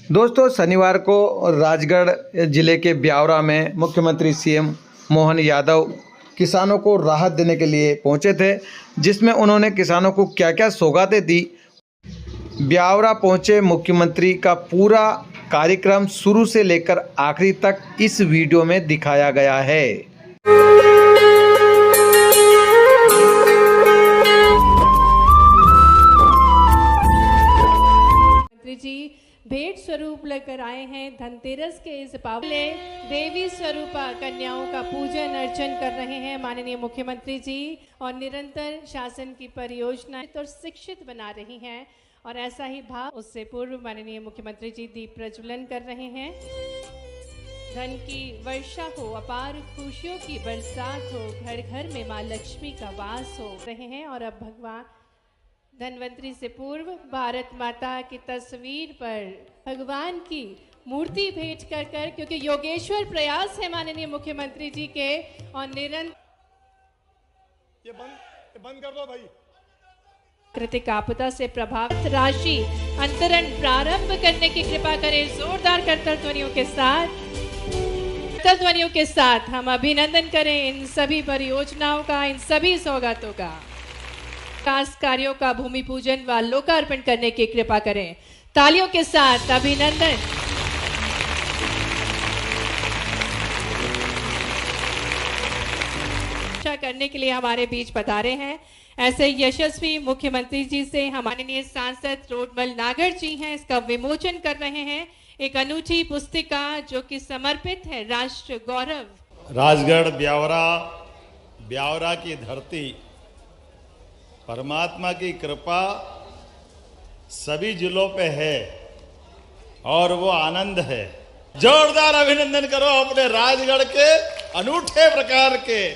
दोस्तों, शनिवार को राजगढ़ जिले के ब्यावरा में मुख्यमंत्री सीएम मोहन यादव किसानों को राहत देने के लिए पहुंचे थे, जिसमें उन्होंने किसानों को क्या क्या सौगातें दी। ब्यावरा पहुंचे मुख्यमंत्री का पूरा कार्यक्रम शुरू से लेकर आखिरी तक इस वीडियो में दिखाया गया है। जी भेंट स्वरूप लेकर आए हैं धनतेरस के इस पावले देवी स्वरूप कन्याओं का पूजन अर्चन कर रहे हैं माननीय मुख्यमंत्री जी, और निरंतर शासन की परियोजनाएं तो शिक्षित बना रही हैं। और ऐसा ही भाव उससे पूर्व माननीय मुख्यमंत्री जी दीप प्रज्वलन कर रहे हैं। धन की वर्षा हो, अपार खुशियों की बरसात हो, घर घर में माँ लक्ष्मी का वास हो रहे हैं। और अब भगवान धनवंतरी से पूर्व भारत माता की तस्वीर पर भगवान की मूर्ति भेंट कर कर, क्योंकि योगेश्वर प्रयास है माननीय मुख्यमंत्री जी के, और निरंतर ये बंद कर दो भाई। प्राकृतिक आपदा से प्रभावित राशि अंतरण प्रारंभ करने की कृपा करें। जोरदार करतल ध्वनियों के साथ हम अभिनंदन करें इन सभी परियोजनाओं का, इन सभी सौगातों का। विकास कार्यों का भूमि पूजन व लोकार्पण करने की कृपा करें। तालियों के साथ अभिनंदन। करने के लिए हमारे बीच पधारे हैं ऐसे यशस्वी मुख्यमंत्री जी से हमारे सांसद रोडमल नागर जी हैं। इसका विमोचन कर रहे हैं एक अनूठी पुस्तिका जो कि समर्पित है राष्ट्र गौरव। राजगढ़ ब्यावरा की धरती, परमात्मा की कृपा सभी जिलों पे है और वो आनंद है। जोरदार अभिनंदन करो अपने राजगढ़ के अनूठे प्रकार के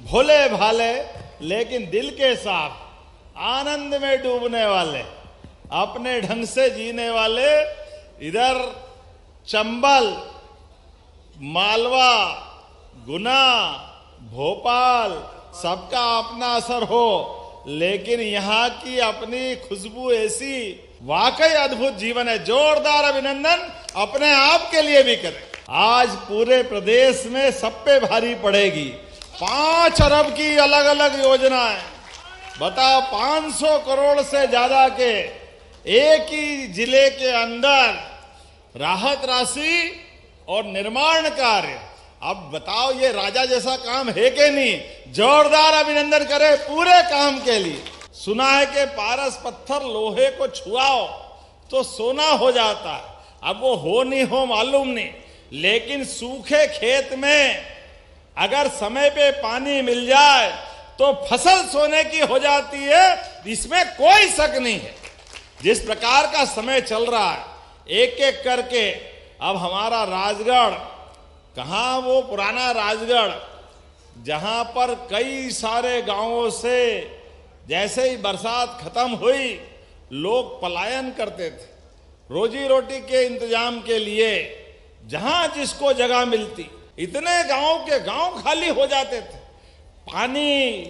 भोले भाले लेकिन दिल के साफ, आनंद में डूबने वाले, अपने ढंग से जीने वाले। इधर चंबल, मालवा, गुना, भोपाल सबका अपना असर हो, लेकिन यहाँ की अपनी खुशबू ऐसी, वाकई अद्भुत जीवन है। जोरदार अभिनंदन अपने आप के लिए भी करें। आज पूरे प्रदेश में सब पे भारी पड़ेगी। 5 अरब की अलग अलग योजनाएं, बताओ 500 करोड़ से ज्यादा के एक ही जिले के अंदर राहत राशि और निर्माण कार्य। अब बताओ ये राजा जैसा काम है कि नहीं? जोरदार अभिनंदन करें पूरे काम के लिए। सुना है कि पारस पत्थर लोहे को छुआओ तो सोना हो जाता है। अब वो हो नहीं हो मालूम नहीं, लेकिन सूखे खेत में अगर समय पे पानी मिल जाए तो फसल सोने की हो जाती है, इसमें कोई शक नहीं है। जिस प्रकार का समय चल रहा है, एक एक करके अब हमारा राजगढ़, कहाँ वो पुराना राजगढ़ जहां पर कई सारे गांवों से जैसे ही बरसात खत्म हुई लोग पलायन करते थे रोजी रोटी के इंतजाम के लिए। जहां जिसको जगह मिलती, इतने गांव के गांव खाली हो जाते थे। पानी,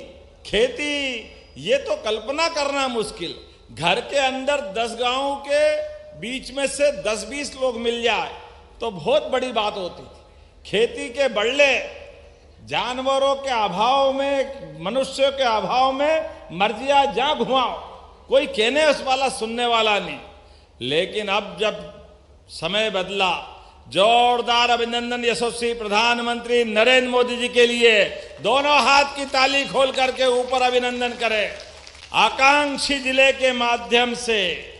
खेती, ये तो कल्पना करना मुश्किल। घर के अंदर 10 गांव के बीच में से 10-20 लोग मिल जाए तो बहुत बड़ी बात होती थी। खेती के बढ़ले, जानवरों के अभाव में, मनुष्यों के अभाव में मर्जिया जा घुमाओ, कोई कहने उस वाला सुनने वाला नहीं। लेकिन अब जब समय बदला, जोरदार अभिनंदन यशस्वी प्रधानमंत्री नरेंद्र मोदी जी के लिए। दोनों हाथ की ताली खोल करके ऊपर अभिनंदन करें। आकांक्षी जिले के माध्यम से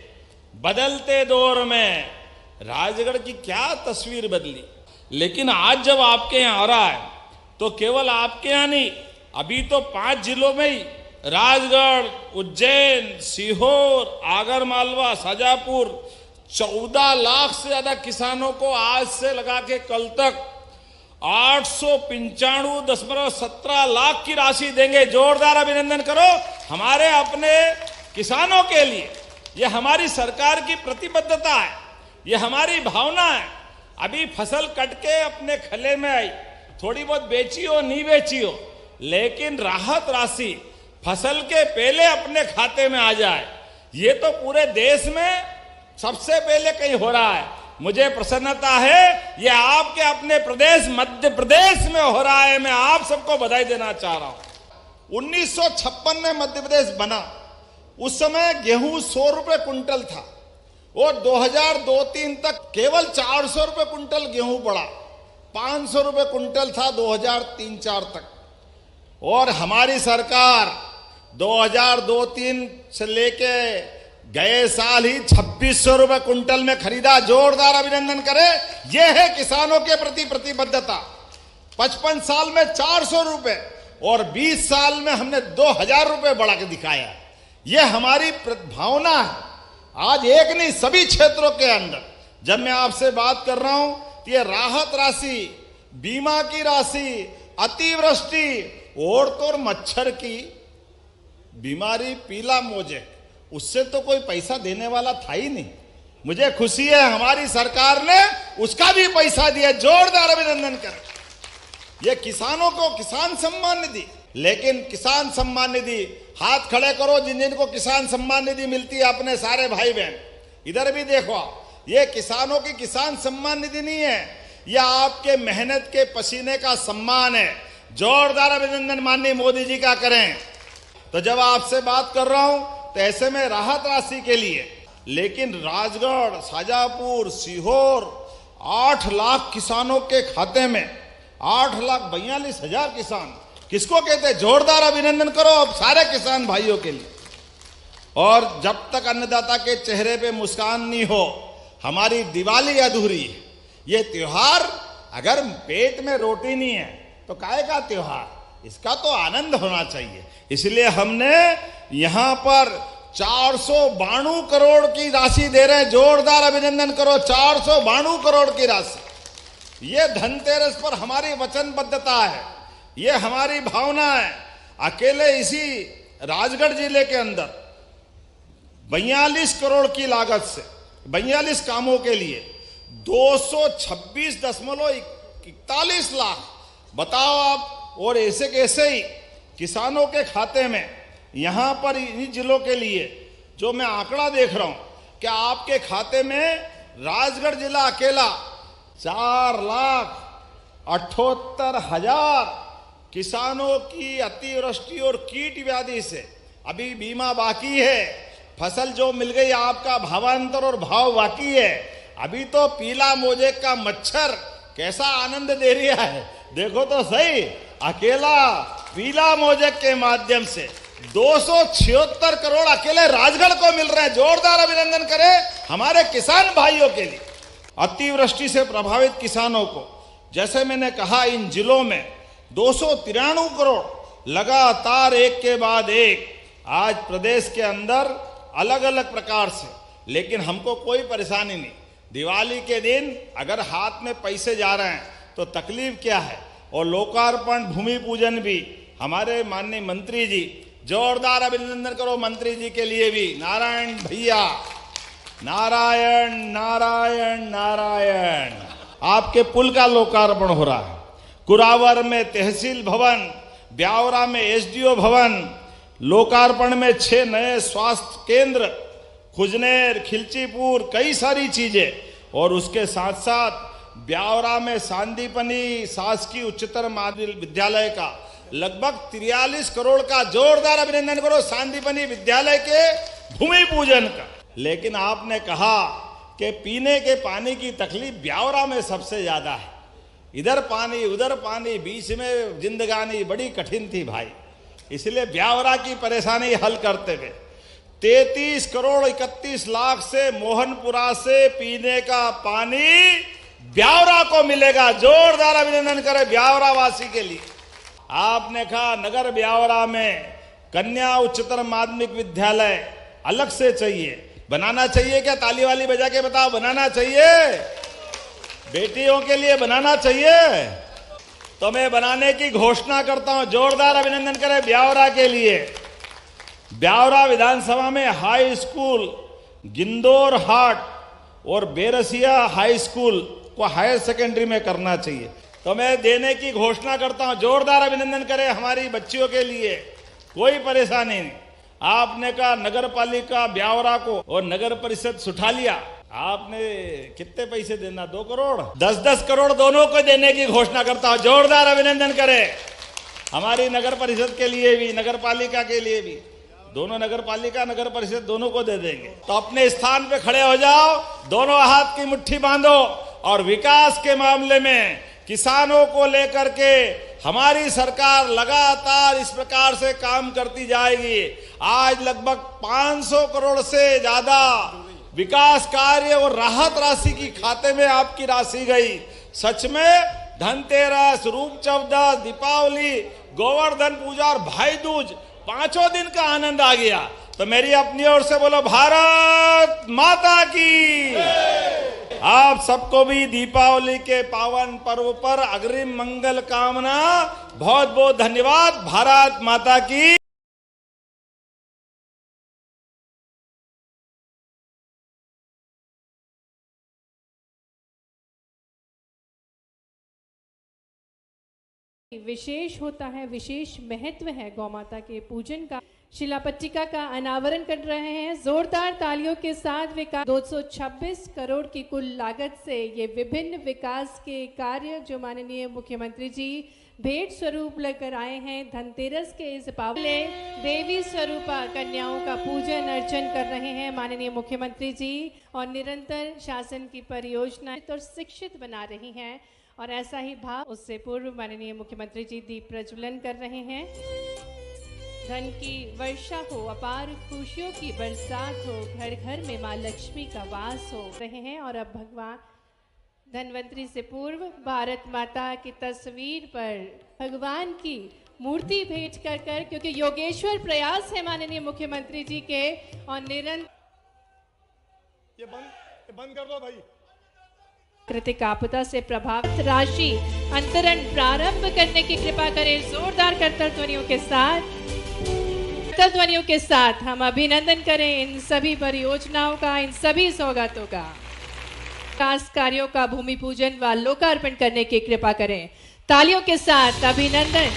बदलते दौर में राजगढ़ की क्या तस्वीर बदली। लेकिन आज जब आपके यहाँ आ रहा है तो केवल आपके यहाँ नहीं, अभी तो 5 जिलों में ही, राजगढ़, उज्जैन, सीहोर, आगरमालवा, शाजापुर, 14 लाख से ज्यादा किसानों को आज से लगा के कल तक 895.17 लाख की राशि देंगे। जोरदार अभिनंदन करो हमारे अपने किसानों के लिए। यह हमारी सरकार की प्रतिबद्धता है, यह हमारी भावना है। अभी फसल कट के अपने खले में आई, थोड़ी बहुत बेची हो नहीं बेची हो, लेकिन राहत राशि फसल के पहले अपने खाते में आ जाए, ये तो पूरे देश में सबसे पहले कहीं हो रहा है। मुझे प्रसन्नता है ये आपके अपने प्रदेश मध्य प्रदेश में हो रहा है। मैं आप सबको बधाई देना चाह रहा हूं। 1956 में मध्य प्रदेश बना, उस समय गेहूं 100 रुपए कुंटल था और 2002-03 तक केवल 400 रुपए कुंटल गेहूं पड़ा, 500 रुपए कुंटल था 2003-04 तक। और हमारी सरकार 2002-03 से लेके गए साल ही 2600 रुपए कुंटल में खरीदा। जोरदार अभिनंदन करें। यह है किसानों के प्रति प्रतिबद्धता। 55 साल में 400 रुपए और 20 साल में हमने 2000 रुपए बढ़ा के दिखाया। यह हमारी भावना है। आज एक नहीं, सभी क्षेत्रों के अंदर जब मैं आपसे बात कर रहा हूं तो ये राहत राशि, बीमा की राशि, अतिवृष्टि, और मच्छर की बीमारी, पीला मोजेक, उससे तो कोई पैसा देने वाला था ही नहीं। मुझे खुशी है हमारी सरकार ने उसका भी पैसा दिया। जोरदार अभिनंदन करें। यह किसानों को किसान सम्मान निधि, लेकिन किसान सम्मान निधि, हाथ खड़े करो जिन जिन को किसान सम्मान निधि मिलती है, अपने सारे भाई बहन इधर भी देखो। यह किसानों की किसान सम्मान निधि नहीं है, यह आपके मेहनत के पसीने का सम्मान है। जोरदार अभिनंदन माननीय मोदी जी का करें। तो जब आपसे बात कर रहा हूं तो ऐसे में राहत राशि के लिए, लेकिन राजगढ़, शाजापुर, सीहोर 8 लाख किसानों के खाते में 8,42,000 किसान, किसको कहते हैं? जोरदार अभिनंदन करो अब सारे किसान भाइयों के लिए। और जब तक अन्नदाता के चेहरे पे मुस्कान नहीं हो, हमारी दिवाली अधूरी है। ये त्योहार, अगर पेट में रोटी नहीं है तो काहे का त्योहार? इसका तो आनंद होना चाहिए। इसलिए हमने यहां पर 492 करोड़ की राशि दे रहे हैं। जोरदार अभिनंदन करो। 492 करोड़ की राशि। ये धनतेरस पर हमारी वचनबद्धता है, ये हमारी भावना है। अकेले इसी राजगढ़ जिले के अंदर 42 करोड़ की लागत से 42 कामों के लिए 226.41 लाख, बताओ आप। और ऐसे कैसे ही किसानों के खाते में यहां पर इन जिलों के लिए जो मैं आंकड़ा देख रहा हूं कि आपके खाते में राजगढ़ जिला अकेला 4,78,000 किसानों की अतिवृष्टि और कीट व्याधि से अभी बीमा बाकी है। फसल जो मिल गई, आपका भावांतर और भाव बाकी है। अभी तो पीला मोजेक का मच्छर कैसा आनंद दे रहा है, देखो तो सही। अकेला पीला मोजेक के माध्यम से 276 करोड़ अकेले राजगढ़ को मिल रहे हैं। जोरदार अभिनंदन करें हमारे किसान भाइयों के लिए। अतिवृष्टि से प्रभावित किसानों को, जैसे मैंने कहा, इन जिलों में 293 करोड़ लगातार एक के बाद एक आज प्रदेश के अंदर अलग अलग प्रकार से। लेकिन हमको कोई परेशानी नहीं। दिवाली के दिन अगर हाथ में पैसे जा रहे हैं तो तकलीफ क्या है। और लोकार्पण, भूमि पूजन भी हमारे माननीय मंत्री जी, जोरदार अभिनंदन करो मंत्री जी के लिए भी। नारायण भैया, नारायण नारायण नारायण। आपके पुल का लोकार्पण हो रहा है। कुरावर में तहसील भवन, ब्यावरा में एसडीओ भवन, लोकार्पण में 6 नए स्वास्थ्य केंद्र, खुजनेर, खिलचीपुर, कई सारी चीजें। और उसके साथ साथ ब्यावरा में सांदीपनी शासकीय उच्चतर माध्यमिक विद्यालय का लगभग 43 करोड़ का, जोरदार अभिनंदन करो, सांदीपनी विद्यालय के भूमि पूजन का। लेकिन आपने कहा कि पीने के पानी की तकलीफ ब्यावरा में सबसे ज्यादा है। इधर पानी उधर पानी, बीच में जिंदगानी बड़ी कठिन थी भाई। इसलिए ब्यावरा की परेशानी हल करते हुए 33 करोड़ 31 लाख से मोहनपुरा से पीने का पानी ब्यावरा को मिलेगा। जोरदार अभिनंदन करें ब्यावरा वासी के लिए। आपने कहा नगर ब्यावरा में कन्या उच्चतर माध्यमिक विद्यालय अलग से चाहिए, बनाना चाहिए क्या? ताली वाली बजा के बताओ, बनाना चाहिए? बेटियों के लिए बनाना चाहिए। तो मैं बनाने की घोषणा करता हूं। जोरदार अभिनंदन करें ब्यावरा के लिए। ब्यावरा विधानसभा में हाई स्कूल, गिंदौर हाट और बेरसिया हाई स्कूल को हायर सेकेंडरी में करना चाहिए। तो मैं देने की घोषणा करता हूं। जोरदार अभिनंदन करें हमारी बच्चियों के लिए। कोई परेशानी नहीं। आपने कहा नगर पालिका ब्यावरा को और नगर परिषद सुठालिया आपने कितने पैसे देना? 2 करोड़, 10-10 करोड़ दोनों को देने की घोषणा करता हूं। जोरदार अभिनंदन करें हमारी नगर परिषद के लिए भी, नगर पालिका के लिए भी। दोनों नगर पालिका, नगर परिषद दोनों को दे देंगे। तो अपने स्थान पे खड़े हो जाओ, दोनों हाथ की मुट्ठी बांधो और विकास के मामले में किसानों को लेकर के हमारी सरकार लगातार इस प्रकार से काम करती जाएगी। आज लगभग 500 करोड़ से ज्यादा विकास कार्य और राहत राशि की खाते में आपकी राशि गई। सच में धनतेरस, रूप चौदस, दीपावली, गोवर्धन पूजा और भाई दूज 5 दिन का आनंद आ गया। तो मेरी अपनी ओर से बोलो भारत माता की। आप सबको भी दीपावली के पावन पर्व पर अग्रिम मंगल कामना। बहुत बहुत धन्यवाद। भारत माता की। विशेष होता है, विशेष महत्व है गौ माता के पूजन का। शिलापट्टिका का अनावरण कर रहे हैं। जोरदार तालियों के साथ विकास 226 करोड़ की कुल लागत से ये विभिन्न विकास के कार्य जो माननीय मुख्यमंत्री जी भेंट स्वरूप लेकर आए हैं, धनतेरस के इस पावले देवी स्वरूपा कन्याओं का पूजन अर्चन कर रहे हैं माननीय मुख्यमंत्री जी, और निरंतर शासन की परियोजनाएं और शिक्षित बना रही हैं। और ऐसा ही भाव उससे पूर्व माननीय मुख्यमंत्री जी दीप प्रज्वलन कर रहे हैं। धन की वर्षा हो, अपार खुशियों की बरसात हो, घर घर में माँ लक्ष्मी का वास हो रहे हैं। और अब भगवान धनवंतरी से पूर्व भारत माता की तस्वीर पर भगवान की मूर्ति भेंट कर क्योंकि योगेश्वर प्रयास है माननीय मुख्यमंत्री जी के, और निरंतर ये बंद कर दो भाई। प्राकृतिक आपदा से प्रभावित राशि अंतरण प्रारंभ करने की कृपा करें। जोरदार करतल ध्वनियों के साथ हम अभिनंदन करें इन सभी परियोजनाओं का, इन सभी सौगातों का। विकास कार्यों का भूमि पूजन व लोकार्पण करने की कृपा करें। तालियों के साथ अभिनंदन।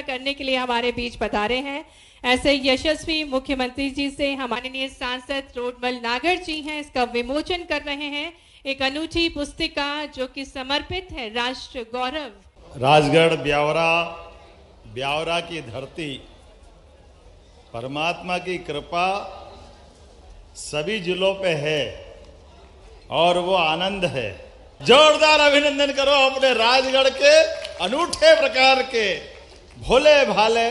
करने के लिए हमारे बीच पधारे हैं ऐसे यशस्वी मुख्यमंत्री जी से हमारे सांसद रोडमल नागर जी हैं, इसका विमोचन कर रहे हैं। एक अनूठी पुस्तिका जो कि समर्पित है राष्ट्र गौरव। राजगढ़ ब्यावरा की धरती, परमात्मा की कृपा सभी जिलों पे है और वो आनंद है। जोरदार अभिनंदन करो अपने राजगढ़ के अनूठे प्रकार के भोले भाले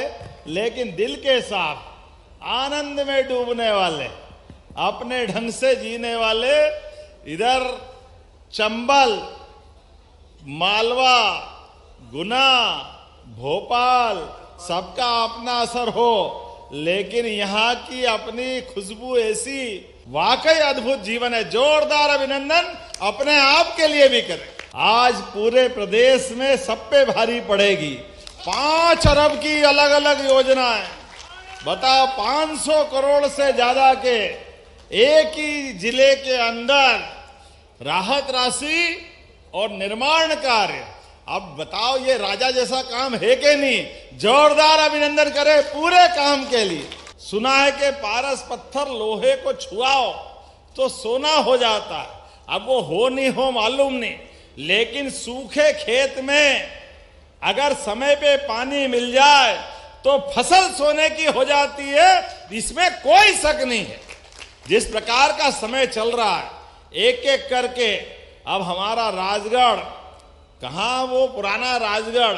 लेकिन दिल के साफ, आनंद में डूबने वाले, अपने ढंग से जीने वाले। इधर चंबल, मालवा, गुना, भोपाल सबका अपना असर हो, लेकिन यहाँ की अपनी खुशबू ऐसी, वाकई अद्भुत जीवन है। जोरदार अभिनंदन अपने आप के लिए भी करें। आज पूरे प्रदेश में सब पे भारी पड़ेगी। 5 अरब की अलग अलग योजनाएं, बताओ 500 करोड़ से ज्यादा के एक ही जिले के अंदर राहत राशि और निर्माण कार्य। अब बताओ ये राजा जैसा काम है कि नहीं? जोरदार अभिनंदन करें पूरे काम के लिए। सुना है कि पारस पत्थर लोहे को छुआओ तो सोना हो जाता है। अब वो हो नहीं हो मालूम नहीं, लेकिन सूखे खेत में अगर समय पे पानी मिल जाए तो फसल सोने की हो जाती है, इसमें कोई शक नहीं है। जिस प्रकार का समय चल रहा है, एक एक करके अब हमारा राजगढ़, कहाँ वो पुराना राजगढ़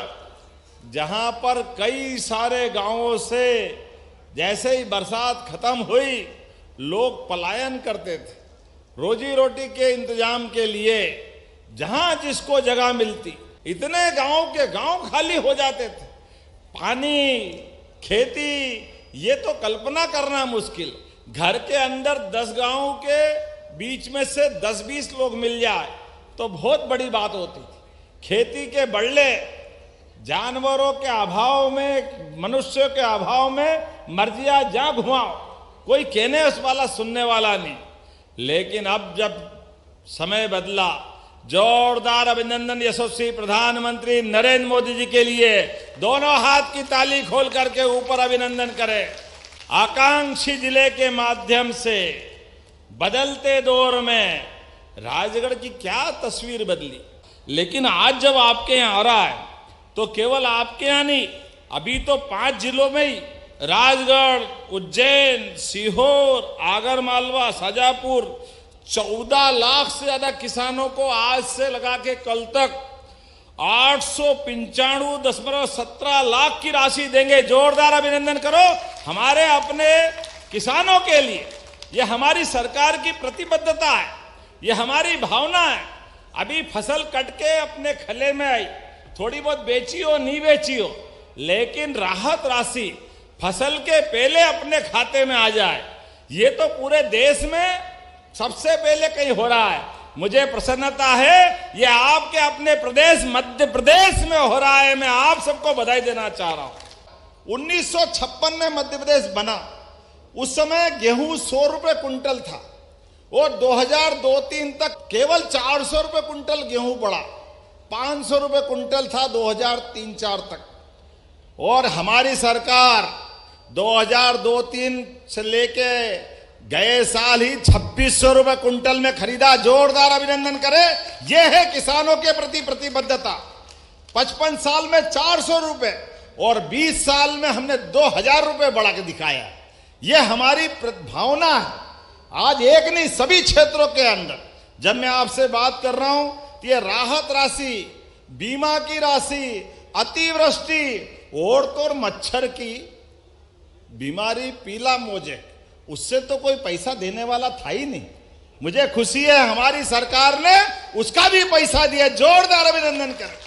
जहां पर कई सारे गांवों से जैसे ही बरसात खत्म हुई लोग पलायन करते थे रोजी रोटी के इंतजाम के लिए, जहां जिसको जगह मिलती, इतने गांव के गांव खाली हो जाते थे। पानी, खेती, ये तो कल्पना करना मुश्किल। घर के अंदर 10 गांव के बीच में से 10-20 लोग मिल जाए तो बहुत बड़ी बात होती थी। खेती के बढ़ले, जानवरों के अभाव में, मनुष्यों के अभाव में मर्जिया जा घुमाओ, कोई कहने उस वाला सुनने वाला नहीं। लेकिन अब जब समय बदला, जोरदार अभिनंदन यशस्वी प्रधानमंत्री नरेंद्र मोदी जी के लिए दोनों हाथ की ताली खोल करके ऊपर अभिनंदन करें। आकांक्षी जिले के माध्यम से बदलते दौर में राजगढ़ की क्या तस्वीर बदली, लेकिन आज जब आपके यहाँ आ रहा है तो केवल आपके यहाँ नहीं, अभी तो 5 जिलों में ही राजगढ़, उज्जैन, सीहोर, आगरमालवा, शाजापुर 14 लाख से ज्यादा किसानों को आज से लगा के कल तक 895.17 लाख की राशि देंगे। जोरदार अभिनंदन करो हमारे अपने किसानों के लिए। यह हमारी सरकार की प्रतिबद्धता है, यह हमारी भावना है। अभी फसल कट के अपने खले में आई, थोड़ी बहुत बेची हो नहीं बेची हो, लेकिन राहत राशि फसल के पहले अपने खाते में आ जाए, ये तो पूरे देश में सबसे पहले कहीं हो रहा है। मुझे प्रसन्नता है ये आपके अपने प्रदेश मध्य प्रदेश में हो रहा है। मैं आप सबको बधाई देना चाह रहा हूं। 1956 में मध्य प्रदेश बना, उस समय गेहूं 100 रुपए कुंटल था और 2002-03 तक केवल 400 रुपए कुंटल गेहूं पड़ा, 500 रुपए कुंटल था 2003-04 तक। और हमारी सरकार 2002-03 से लेके गए साल ही 2600 रुपए कुंटल में खरीदा। जोरदार अभिनंदन करें, यह है किसानों के प्रति प्रतिबद्धता। 55 साल में 400 रुपए और 20 साल में हमने 2000 रुपए बढ़ा के दिखाया। यह हमारी भावना है। आज एक नहीं, सभी क्षेत्रों के अंदर जब मैं आपसे बात कर रहा हूं तो ये राहत राशि, बीमा की राशि, अतिवृष्टि और तो मच्छर की बीमारी पीला मोजेक, उससे तो कोई पैसा देने वाला था ही नहीं। मुझे खुशी है हमारी सरकार ने उसका भी पैसा दिया। जोरदार अभिनंदन करें।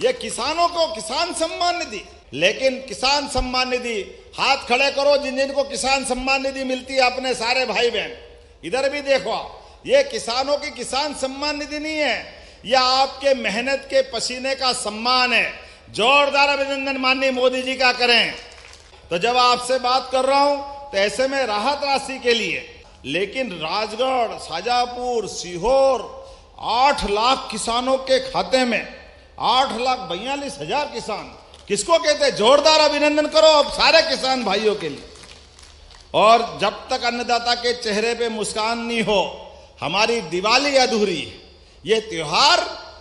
यह किसानों को किसान सम्मान निधि, लेकिन किसान सम्मान निधि हाथ खड़े करो जिन जिनको किसान सम्मान निधि मिलती है, अपने सारे भाई बहन इधर भी देखो। ये किसानों की किसान सम्मान निधि नहीं है, यह आपके मेहनत के पसीने का सम्मान है। जोरदार अभिनंदन माननीय मोदी जी का करें। तो जब आपसे बात कर रहा हूं तो ऐसे में राहत राशि के लिए, लेकिन राजगढ़, शाजापुर, सीहोर 8 लाख किसानों के खाते में 8,42,000 किसान, किसको कहते हैं? जोरदार अभिनंदन करो अब सारे किसान भाइयों के लिए। और जब तक अन्नदाता के चेहरे पे मुस्कान नहीं हो, हमारी दिवाली अधूरी है। ये त्योहार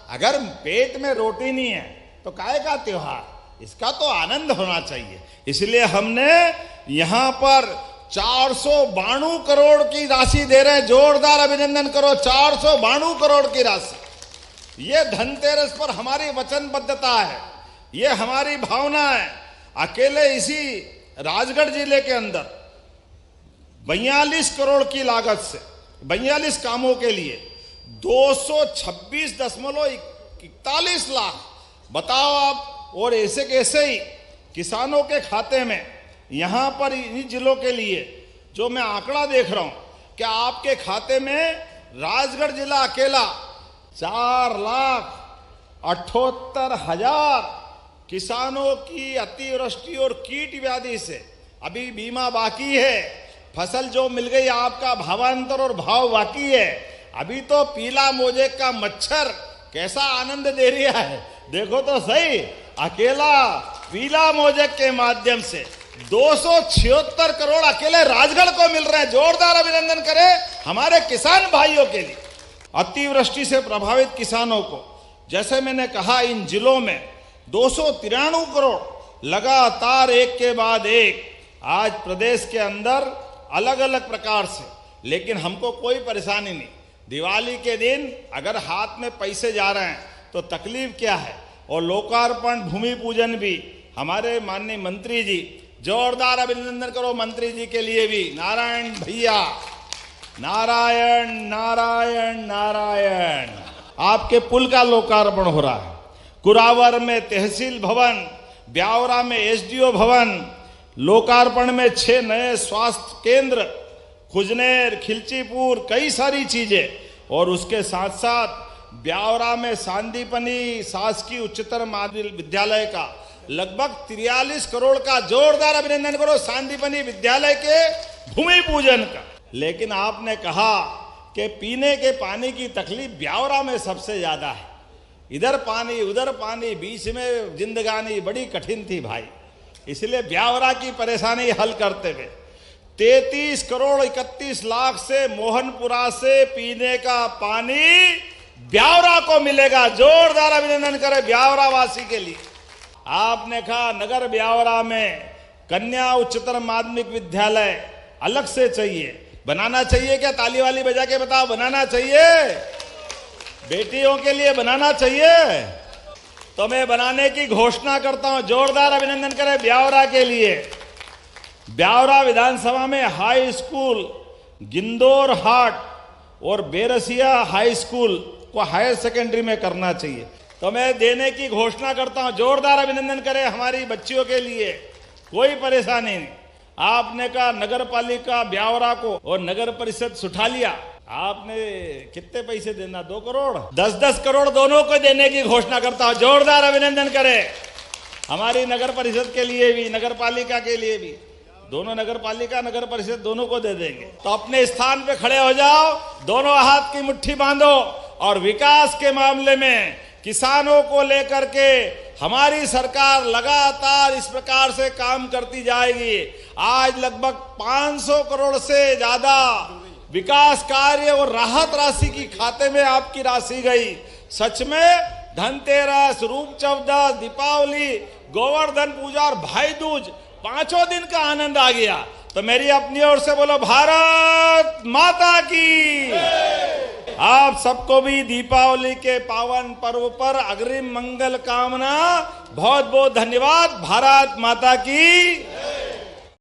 अगर पेट में रोटी नहीं है तो काहे का त्योहार? इसका तो आनंद होना चाहिए। इसलिए हमने यहां पर 492 करोड़ की राशि दे रहे हैं। जोरदार अभिनंदन करो, 492 करोड़ की राशि। ये धनतेरस पर हमारी वचनबद्धता है, ये हमारी भावना है। अकेले इसी राजगढ़ जिले के अंदर 42 करोड़ की लागत से 42 कामों के लिए 226.41 लाख, बताओ आप। और ऐसे कैसे ही किसानों के खाते में यहां पर इन जिलों के लिए जो मैं आंकड़ा देख रहा हूं कि आपके खाते में राजगढ़ जिला अकेला 4,78,000 किसानों की अतिवृष्टि और कीट व्याधि से अभी बीमा बाकी है। फसल जो मिल गई आपका भावांतर और भाव बाकी है। अभी तो पीला मोजेक का मच्छर कैसा आनंद दे रहा है, देखो तो सही। अकेला पीला मोजेक के माध्यम से 276 करोड़ अकेले राजगढ़ को मिल रहे हैं। जोरदार अभिनंदन करें हमारे किसान भाइयों के लिए। अतिवृष्टि से प्रभावित किसानों को, जैसे मैंने कहा, इन जिलों में 293 करोड़ लगातार एक के बाद एक आज प्रदेश के अंदर अलग अलग प्रकार से। लेकिन हमको कोई परेशानी नहीं। दिवाली के दिन अगर हाथ में पैसे जा रहे हैं तो तकलीफ क्या है। और लोकार्पण, भूमि पूजन भी हमारे माननीय मंत्री जी, जोरदार अभिनंदन करो मंत्री जी के लिए भी। नारायण भैया, नारायण नारायण नारायण। आपके पुल का लोकार्पण हो रहा है। कुरावर में तहसील भवन, ब्यावरा में एसडीओ भवन, लोकार्पण में 6 नए स्वास्थ्य केंद्र, खुजनेर, खिलचीपुर, कई सारी चीजें। और उसके साथ साथ ब्यावरा में सांदीपनी शासकीय उच्चतर माध्यमिक विद्यालय का लगभग 43 करोड़ का, जोरदार अभिनंदन करो, सांदीपनी विद्यालय के भूमि पूजन का। लेकिन आपने कहा कि पीने के पानी की तकलीफ ब्यावरा में सबसे ज्यादा है। इधर पानी उधर पानी, बीच में जिंदगानी बड़ी कठिन थी भाई। इसलिए ब्यावरा की परेशानी हल करते हुए 33 करोड़ 31 लाख से मोहनपुरा से पीने का पानी ब्यावरा को मिलेगा। जोरदार अभिनंदन करें ब्यावरा वासी के लिए। आपने कहा नगर ब्यावरा में कन्या उच्चतर माध्यमिक विद्यालय अलग से चाहिए, बनाना चाहिए क्या? ताली वाली बजा के बताओ, बनाना चाहिए? बेटियों के लिए बनाना चाहिए? तो मैं बनाने की घोषणा करता हूं। जोरदार अभिनंदन करें ब्यावरा के लिए। ब्यावरा विधानसभा में हाई स्कूल, गिंदौर हाट और बेरसिया हाई स्कूल को हायर सेकेंडरी में करना चाहिए। तो मैं देने की घोषणा करता हूं। जोरदार अभिनंदन करें हमारी बच्चियों के लिए, कोई परेशानी नहीं। आपने कहा नगर पालिका ब्यावरा को और नगर परिषद सुठालिया, आपने कितने पैसे देना? 2 करोड़ 10-10 करोड़ दोनों को देने की घोषणा करता हूं। जोरदार अभिनंदन करें हमारी नगर परिषद के लिए भी, नगर पालिका के लिए भी। दोनों नगर पालिका नगर परिषद दोनों को दे देंगे। तो अपने स्थान पे खड़े हो जाओ, दोनों हाथ की मुट्ठी बांधो और विकास के मामले में किसानों को लेकर के हमारी सरकार लगातार इस प्रकार से काम करती जाएगी। आज लगभग 500 करोड़ से ज्यादा विकास कार्य और राहत राशि की खाते में आपकी राशि गई। सच में धनतेरस, रूप चौदस, दीपावली, गोवर्धन पूजा और भाई दूज 5 दिन का आनंद आ गया। तो मेरी अपनी ओर से बोलो भारत माता की। आप सबको भी दीपावली के पावन पर्व पर अग्रिम मंगल कामना। बहुत बहुत धन्यवाद। भारत माता की।